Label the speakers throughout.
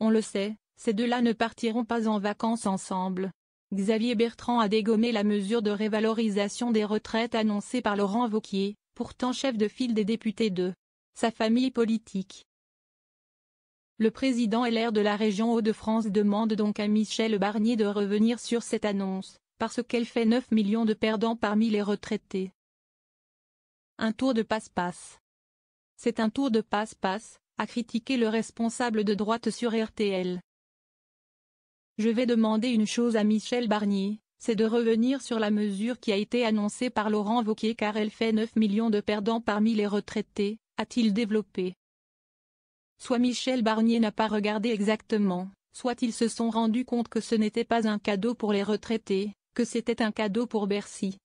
Speaker 1: On le sait, ces deux-là ne partiront pas en vacances ensemble. Xavier Bertrand a dégommé la mesure de révalorisation des retraites annoncée par Laurent Wauquiez, pourtant chef de file des députés de sa famille politique. Le président LR de la région Hauts-de-France demande donc à Michel Barnier de revenir sur cette annonce, parce qu'elle fait 9 millions de perdants parmi les retraités. Un tour de passe-passe. C'est un tour de passe-passe, a critiqué le responsable de droite sur RTL. Je vais demander une chose à Michel Barnier, c'est de revenir sur la mesure qui a été annoncée par Laurent Wauquiez car elle fait 9 millions de perdants parmi les retraités, a-t-il développé. Soit Michel Barnier n'a pas regardé exactement, soit ils se sont rendus compte que ce n'était pas un cadeau pour les retraités, que c'était un cadeau pour Bercy.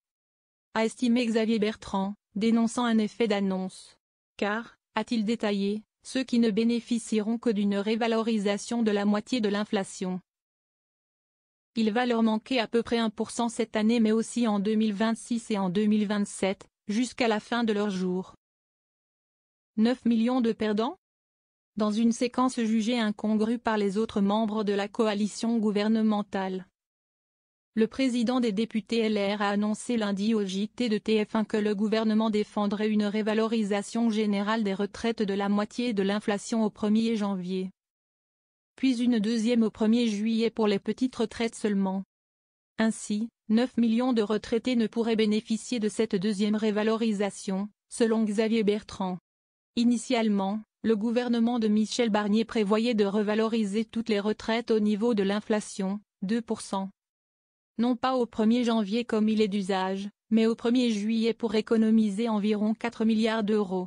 Speaker 1: A estimé Xavier Bertrand, dénonçant un effet d'annonce. Car, a-t-il détaillé, ceux qui ne bénéficieront que d'une révalorisation de la moitié de l'inflation. Il va leur manquer à peu près 1% cette année mais aussi en 2026 et en 2027, jusqu'à la fin de leur jour. 9 millions de perdants ? Dans une séquence jugée incongrue par les autres membres de la coalition gouvernementale. Le président des députés LR a annoncé lundi au JT de TF1 que le gouvernement défendrait une révalorisation générale des retraites de la moitié de l'inflation au 1er janvier. Puis une deuxième au 1er juillet pour les petites retraites seulement. Ainsi, 9 millions de retraités ne pourraient bénéficier de cette deuxième révalorisation, selon Xavier Bertrand. Initialement, le gouvernement de Michel Barnier prévoyait de revaloriser toutes les retraites au niveau de l'inflation, 2%. Non pas au 1er janvier comme il est d'usage, mais au 1er juillet pour économiser environ 4 milliards d'euros.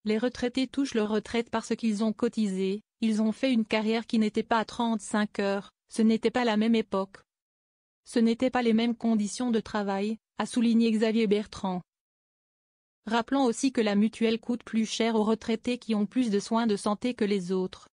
Speaker 1: Les retraités touchent leur retraite parce qu'ils ont cotisé, ils ont fait une carrière qui n'était pas à 35 heures, ce n'était pas la même époque. Ce n'étaient pas les mêmes conditions de travail, a souligné Xavier Bertrand. Rappelons aussi que la mutuelle coûte plus cher aux retraités qui ont plus de soins de santé que les autres.